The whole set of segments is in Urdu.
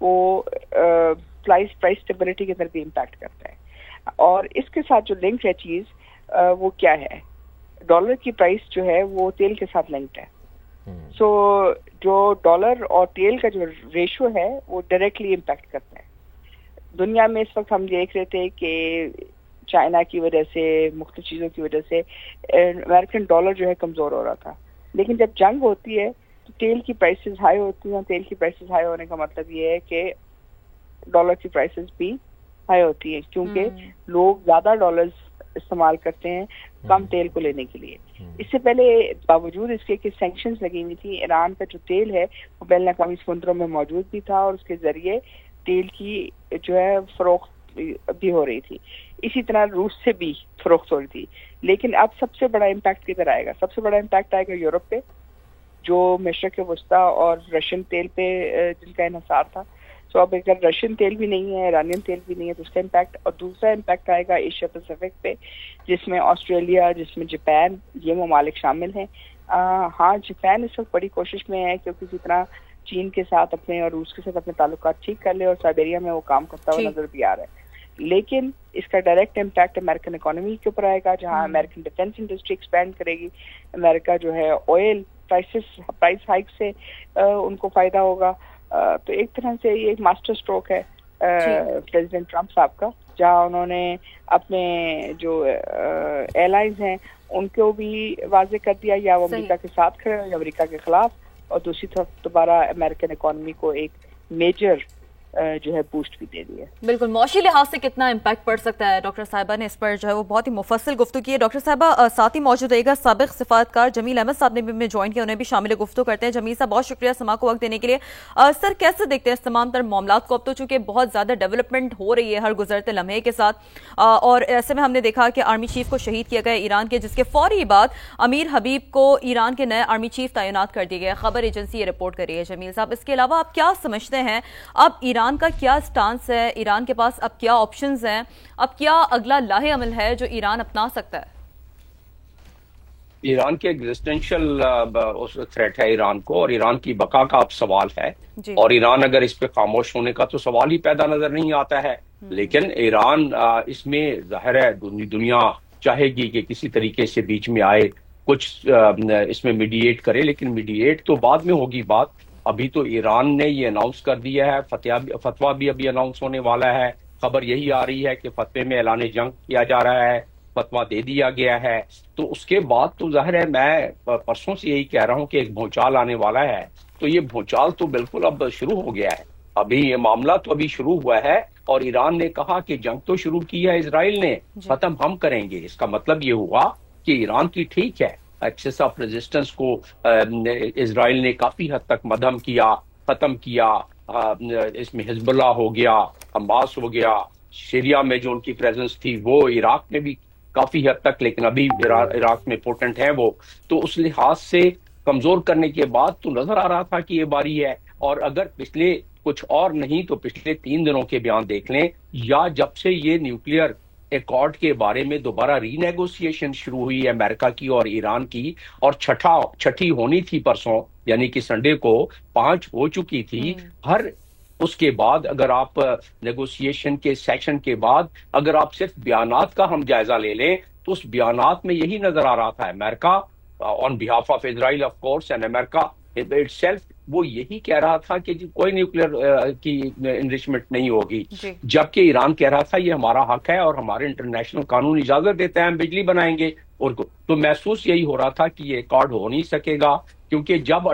وہ پرائس اسٹیبلٹی کے اندر بھی امپیکٹ کرتا ہے. اور اس کے ساتھ جو لنک ہے چیز وہ کیا ہے, ڈالر کی پرائس جو ہے وہ تیل کے ساتھ لنکڈ ہے. سو جو ڈالر اور تیل کا جو ریشو ہے وہ ڈائریکٹلی امپیکٹ کرتا ہے. دنیا میں اس وقت ہم دیکھ رہے تھے کہ چائنا کی وجہ سے, مختلف چیزوں کی وجہ سے امریکن ڈالر جو ہے کمزور ہو رہا تھا, لیکن جب جنگ ہوتی ہے تو تیل کی پرائسز ہائی ہوتی ہیں. تیل کی پرائسز ہائی ہونے کا مطلب یہ ہے کہ ڈالر کی پرائسز بھی ہائی ہوتی ہیں, کیونکہ لوگ زیادہ ڈالرز استعمال کرتے ہیں کم تیل کو لینے کے لیے. اس سے پہلے باوجود اس کے کہ سینکشنز لگی ہوئی تھی, ایران کا جو تیل ہے وہ بین الاقوامی سمندروں میں موجود بھی تھا اور اس کے ذریعے تیل کی جو ہے فروخت بھی ہو رہی تھی. اسی طرح روس سے بھی فروخت ہو رہی تھی. لیکن اب سب سے بڑا امپیکٹ کدھر آئے گا؟ سب سے بڑا امپیکٹ آئے گا یورپ پہ, جو مشرق وسطیٰ اور رشین تیل پہ جن کا انحصار تھا. تو اب اگر رشین تیل بھی نہیں ہے, ایرانین تیل بھی نہیں ہے, تو اس کا امپیکٹ. اور دوسرا امپیکٹ آئے گا ایشیا پیسفک پہ, جس میں آسٹریلیا, جس میں جاپان, یہ ممالک شامل ہیں. ہاں, جاپان اس وقت بڑی کوشش میں ہے کیونکہ کسی طرح چین کے ساتھ اپنے اور روس کے ساتھ اپنے تعلقات ٹھیک کر لے, اور سائبیریا میں وہ کام کرتا ہوا نظر بھی آ رہا ہے. لیکن اس کا ڈائریکٹ امپیکٹ امریکن اکانومی کے اوپر آئے گا, جہاں امریکن ڈیفینس انڈسٹری ایکسپینڈ کرے گی. امریکہ جو ہے آئل پرائس ہائک سے ان کو فائدہ ہوگا. تو ایک طرح سے یہ ایک ماسٹر اسٹروک ہے پریزیڈنٹ ٹرمپ صاحب کا, جہاں انہوں نے اپنے جو ایئرلائنز ہیں ان کو بھی واضح کر دیا یا وہ امریکہ کے ساتھ کھڑے ہو یا امریکہ کے خلاف, اور دوسری طرف دوبارہ امریکن اکانومی کو ایک میجر جو ہے بوسٹ بھی دے دیا. بالکل, معاشی لحاظ سے کتنا امپیکٹ پڑ سکتا ہے؟ ڈاکٹر صاحبہ نے اس پر جو ہے وہ بہت ہی مفصل گفتگو کی ہے. ڈاکٹر صاحبہ ساتھ ہی موجود رہے گا سابق سفارتکار جمیل احمد صاحب نے بھی جوائن کیا, انہیں بھی شامل گفتگو کرتے ہیں. جمیل صاحب بہت شکریہ سما کو وقت دینے کے لیے. سر, کیسے دیکھتے ہیں اس تمام تر معاملات کو؟ اب تو چونکہ بہت زیادہ ڈیولپمنٹ ہو رہی ہے ہر گزرتے لمحے کے ساتھ, اور ایسے میں ہم نے دیکھا کہ آرمی چیف کو شہید کیا گیا ایران کے, جس کے فوری بعد امیر حبیب کو ایران کے نئے آرمی چیف تعینات کر دیا گیا. خبر ایجنسی یہ رپورٹ کر رہی ہے. جمیل صاحب, اس کے علاوہ آپ کیا سمجھتے ہیں اب ایران کا کیا سٹانس ہے؟ ایران کے پاس اب کیا آپشنز ہیں؟ اب کیا اگلا لاہ عمل ہے جو ایران اپنا سکتا ہے؟ ایران کے ایگزسٹینشل تھریٹ ہے ایران کو, اور ایران کی بقا کا اب سوال ہے. اور ایران اگر اس پہ خاموش ہونے کا تو سوال ہی پیدا نظر نہیں آتا ہے. لیکن ایران اس میں ظاہر ہے دنیا چاہے گی کہ کسی طریقے سے بیچ میں آئے, کچھ اس میں میڈیٹ کرے, لیکن میڈیٹ تو بعد میں ہوگی بات. ابھی تو ایران نے یہ اناؤنس کر دیا ہے, فتویٰ بھی ابھی اناؤنس ہونے والا ہے. خبر یہی آ رہی ہے کہ فتوے میں اعلان جنگ کیا جا رہا ہے, فتویٰ دے دیا گیا ہے. تو اس کے بعد تو ظاہر ہے, میں پرسوں سے یہی کہہ رہا ہوں کہ ایک بھونچال آنے والا ہے. تو یہ بھونچال تو بالکل اب شروع ہو گیا ہے. ابھی یہ معاملہ تو ابھی شروع ہوا ہے, اور ایران نے کہا کہ جنگ تو شروع کی ہے اسرائیل نے, ختم ہم کریں گے. اس کا مطلب یہ ہوا کہ ایران کی ٹھیک ہے ایکسس آف ریزسٹنس کو اسرائیل نے کافی حد تک مدھم کیا, ختم کیا. اس میں حزب اللہ ہو گیا, حماس ہو گیا, سیریا میں جو ان کی پریزنس تھی وہ عراق میں بھی کافی حد تک, لیکن ابھی عراق میں پوٹنٹ ہے وہ. تو اس لحاظ سے کمزور کرنے کے بعد تو نظر آ رہا تھا کہ یہ باری ہے. اور اگر پچھلے کچھ اور نہیں تو پچھلے 3 دنوں کے بیان دیکھ لیں, یا جب سے یہ نیوکلیئر ایکارڈ کے بارے میں دوبارہ ری نیگوسیشن شروع ہوئی ہے امریکہ کی اور ایران کی, اور چھٹی ہونی تھی پرسوں, یعنی کہ سنڈے کو 5 ہو چکی تھی. ہر اس کے بعد اگر آپ نیگوسیشن کے سیشن کے بعد اگر آپ صرف بیانات کا ہم جائزہ لے لیں تو اس بیانات میں یہی نظر آ رہا تھا, America on behalf of Israel of course and America itself, وہ یہی کہہ رہا تھا کہ کوئی نیوکلیئر کی انریچمنٹ نہیں ہوگی, جبکہ ایران کہہ رہا تھا یہ ہمارا حق ہے اور ہمارے انٹرنیشنل قانون اجازت دیتا ہے, ہم بجلی بنائیں گے. اور تو محسوس یہی ہو رہا تھا کہ یہ ایکارڈ ہو نہیں سکے گا, کیونکہ جب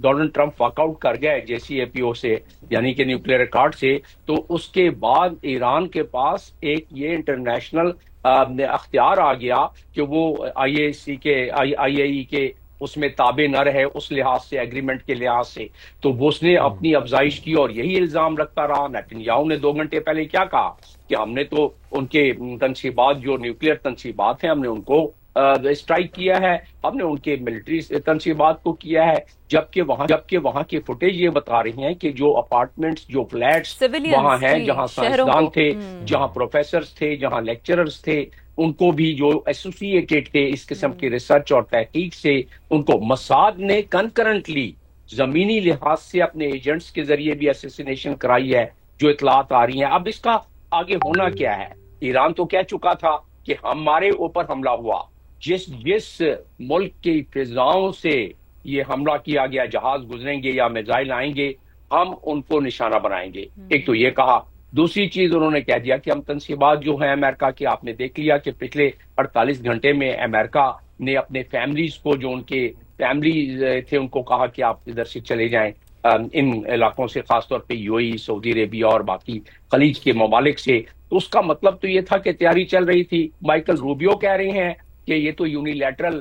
ڈونلڈ ٹرمپ واک آؤٹ کر گئے JCPOA سے, یعنی کہ نیوکلیئر ایکارڈ سے, تو اس کے بعد ایران کے پاس ایک یہ انٹرنیشنل اختیار آ گیا کہ وہ IAEA کے اس میں تابع نہ رہے اس لحاظ سے, ایگریمنٹ کے لحاظ سے. تو وہ اس نے اپنی افزائش کی اور یہی الزام رکھتا رہا. نیتنیاہو نے 2 گھنٹے پہلے کیا کہا کہ ہم نے تو ان کے تنصیبات, جو نیوکلیئر تنصیبات ہیں, ہم نے ان کو اسٹرائک کیا ہے, ہم نے ان کے ملٹری تنصیبات کو کیا ہے. جبکہ وہاں کی فوٹیج یہ بتا رہی ہیں کہ جو اپارٹمنٹس, جو فلیٹس وہاں ہیں, جہاں سائنسدان تھے, جہاں پروفیسرز تھے, جہاں لیکچررز تھے, ان کو بھی جو ایسوسیٹیڈ تھے اس قسم کی ریسرچ اور تحقیق سے, ان کو موساد نے کنکرنٹلی زمینی لحاظ سے اپنے ایجنٹس کے ذریعے بھی اسیسینیشن کرائی ہے جو اطلاعات آ رہی ہیں. اب اس کا آگے ہونا کیا ہے؟ ایران تو کہہ چکا تھا کہ ہمارے اوپر حملہ ہوا، جس ملک کی فضاؤں سے یہ حملہ کیا گیا، جہاز گزریں گے یا میزائل آئیں گے، ہم ان کو نشانہ بنائیں گے. ایک تو یہ کہا. دوسری چیز انہوں نے کہہ دیا کہ ہم تنصیبات جو ہیں امریکہ کی، آپ نے دیکھ لیا کہ پچھلے 48 گھنٹے میں امریکہ نے اپنے فیملیز کو، جو ان کے فیملیز تھے، ان کو کہا کہ آپ ادھر سے چلے جائیں ان علاقوں سے، خاص طور پہ UAE، سعودی عربیہ اور باقی خلیج کے ممالک سے. تو اس کا مطلب تو یہ تھا کہ تیاری چل رہی تھی. مائیکل روبیو کہہ رہے ہیں کہ یہ تو یونیلیٹرل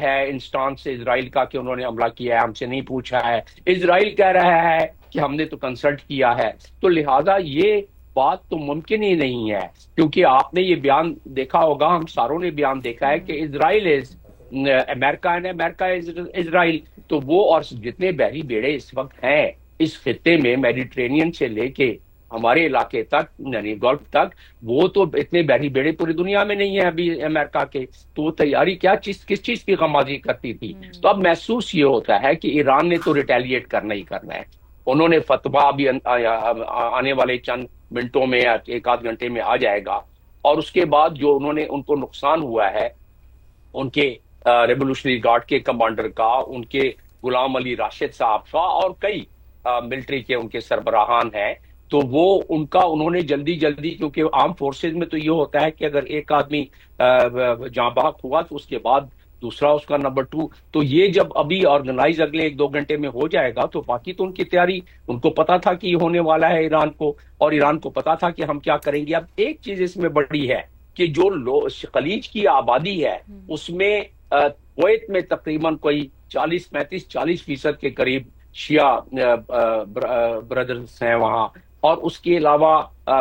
ہے انسٹانس اسرائیل کا کہ انہوں نے حملہ کیا ہے، ہم سے نہیں پوچھا ہے. اسرائیل کہہ رہا ہے کہ ہم نے تو کنسلٹ کیا ہے. تو لہٰذا یہ بات تو ممکن ہی نہیں ہے، کیونکہ آپ نے یہ بیان دیکھا ہوگا، ہم ساروں نے بیان دیکھا ہے کہ اسرائیل از امریکہ اینڈ امریکہ از اسرائیل. تو وہ اور جتنے بحری بیڑے اس وقت ہیں اس خطے میں، میڈیٹرینین سے لے کے ہمارے علاقے تک یعنی گلف تک، وہ تو اتنے بحری بیڑے پوری دنیا میں نہیں ہیں ابھی امریکہ کے. تو وہ تیاری کس چیز کی غمازی کرتی تھی. تو اب محسوس یہ ہوتا ہے کہ ایران نے تو ریٹیلیٹ کرنا ہی کرنا ہے. انہوں نے فتویٰ بھی آنے والے چند منٹوں میں، ایک آدھ گھنٹے میں آ جائے گا. اور اس کے بعد جو ان کو نقصان ہوا ہے ان کے ریولوشنری گارڈ کے کمانڈر کا، ان کے غلام علی راشد صاحب کا، اور کئی ملٹری کے ان کے سربراہان ہیں، تو وہ انہوں نے جلدی کیونکہ عام فورسز میں تو یہ ہوتا ہے کہ اگر ایک آدمی جاں بحق ہوا تو اس کے بعد دوسرا اس کا نمبر 2. تو یہ جب ابھی آرگنائز اگلے 1-2 گھنٹے میں ہو جائے گا تو باقی تو ان کی تیاری، ان کو پتا تھا کہ یہ ہونے والا ہے ایران کو، اور ایران کو پتا تھا کہ ہم کیا کریں گے. اب ایک چیز اس میں بڑی ہے کہ جو خلیج کی آبادی ہے اس میں کویت میں تقریباً کوئی 40% کے قریب شیعہ برادرز ہیں وہاں، اور اس کے علاوہ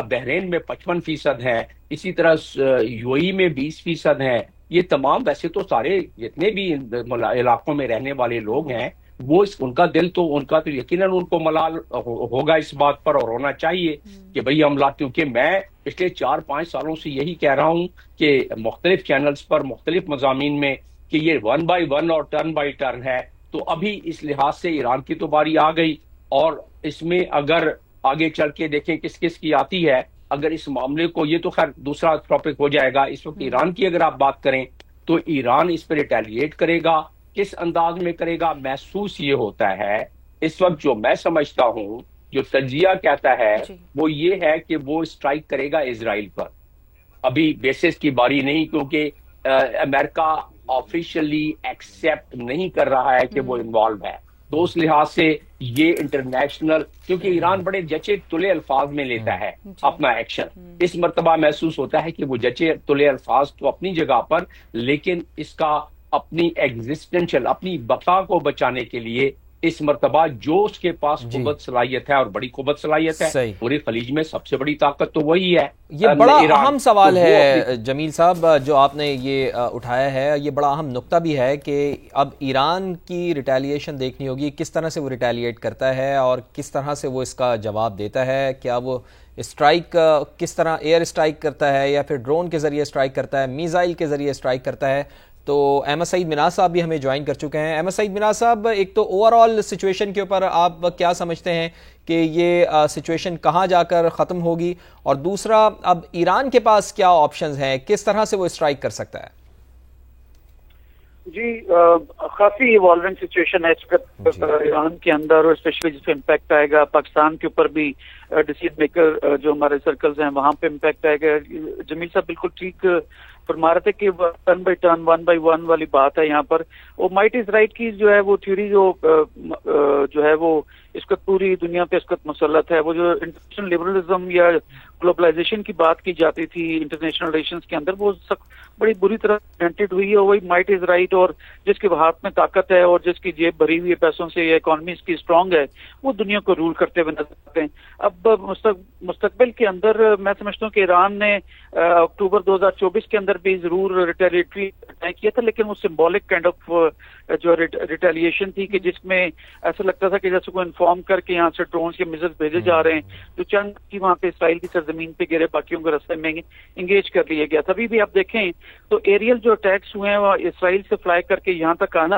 بحرین میں 55% ہیں، اسی طرح UAE میں 20% ہیں. یہ تمام ویسے تو سارے جتنے بھی علاقوں میں رہنے والے لوگ ہیں، وہ ان کا دل تو یقیناً ان کو ملال ہوگا اس بات پر، اور ہونا چاہیے کہ بھئی ہم کیونکہ میں پچھلے 4-5 سالوں سے یہی کہہ رہا ہوں کہ مختلف چینلز پر مختلف مضامین میں کہ یہ 1 by 1 اور ٹرن بائی ٹرن ہے. تو ابھی اس لحاظ سے ایران کی تو باری آ گئی، اور اس میں اگر آگے چل کے دیکھیں کس کی آتی ہے. اگر اس معاملے کو، یہ تو خیر دوسرا ٹاپک ہو جائے گا، اس وقت ایران کی اگر آپ بات کریں تو ایران اس پہ ریٹیلیٹ کرے گا. کس انداز میں کرے گا؟ محسوس یہ ہوتا ہے اس وقت، جو میں سمجھتا ہوں، جو تجزیہ کہتا ہے وہ یہ ہے کہ وہ اسٹرائک کرے گا اسرائیل پر. ابھی بیسس کی باری نہیں، کیونکہ امریکہ آفیشلی ایکسیپٹ نہیں کر رہا ہے کہ وہ انوالو ہے. تو اس لحاظ سے یہ انٹرنیشنل، کیونکہ ایران بڑے جچے تلے الفاظ میں لیتا ہے اپنا ایکشن. اس مرتبہ محسوس ہوتا ہے کہ وہ جچے تلے الفاظ تو اپنی جگہ پر، لیکن اس کا اپنی ایگزسٹنشل، اپنی بقا کو بچانے کے لیے اس مرتبہ جو اس کے پاس قوت صلاحیت ہے، اور بڑی قوت صلاحیت ہے، پورے خلیج میں سب سے بڑی طاقت تو وہی ہے. یہ بڑا اہم سوال ہے جمیل صاحب جو آپ نے یہ اٹھایا ہے. یہ بڑا اہم نقطہ بھی ہے کہ اب ایران کی ریٹیلیشن دیکھنی ہوگی، کس طرح سے وہ ریٹیلیٹ کرتا ہے اور کس طرح سے وہ اس کا جواب دیتا ہے. کیا وہ اسٹرائک کس طرح ایئر اسٹرائک کرتا ہے، یا پھر ڈرون کے ذریعے اسٹرائک کرتا ہے، میزائل کے ذریعے اسٹرائک کرتا ہے. تو احمد سعید مناز صاحب بھی ہمیں جوائن کر چکے ہیں. احمد سعید مناز صاحب، ایک تو اوور آل سچویشن کے اوپر آپ کیا سمجھتے ہیں کہ یہ سچویشن کہاں جا کر ختم ہوگی، اور دوسرا اب ایران کے پاس کیا آپشنز ہیں، کس طرح سے وہ اسٹرائک کر سکتا ہے؟ جی کافی ایوالونگ سچویشن ہے اس وقت ایران کے اندر، اور اسپیشلی جس پہ امپیکٹ آئے گا پاکستان کے اوپر بھی، ڈیسیژن میکر جو ہمارے سرکلز ہیں وہاں پہ امپیکٹ آئے گا. جمیل صاحب بالکل ٹھیک فرما رہے تھے کہ ٹرن بائی ٹرن 1 by 1 والی بات ہے یہاں پر. وہ مائٹ از رائٹ کی جو ہے وہ تھیوری جو ہے وہ اس وقت پوری دنیا پہ اس وقت مسلط ہے. وہ جو انٹرنیشنل لبرلزم یا گلوبلائزیشن کی بات کی جاتی تھی انٹرنیشنل ریلیشنز کے اندر، وہ بڑی بری طرح پریزنٹڈ ہوئی ہے. وہی مائٹ از رائٹ، اور جس کے ہاتھ میں طاقت ہے اور جس کی جیب بھری ہوئی ہے پیسوں سے یا اکانومی اس کی اسٹرانگ ہے، وہ دنیا کو رول کرتے ہوئے نظر آتے ہیں. اب مستقبل کے اندر میں سمجھتا ہوں کہ ایران نے اکتوبر 2024 کے اندر بھی ضرور ریٹیلیٹری اٹیک کیا تھا، لیکن وہ سمبولک کائنڈ آف جو ریٹیلیشن تھی کہ جس میں ایسا لگتا تھا کہ جیسے کو انفارم کر کے یہاں سے ڈرونز کے میزائل بھیجے جا رہے ہیں، جو چند کی وہاں پہ اسرائیل کی سرزمین پہ گرے، باقیوں کے راستے میں انگیج کر لیا گیا. تبھی بھی آپ دیکھیں تو ایریل جو اٹیکس ہوئے ہیں وہ اسرائیل سے فلائی کر کے یہاں تک آنا،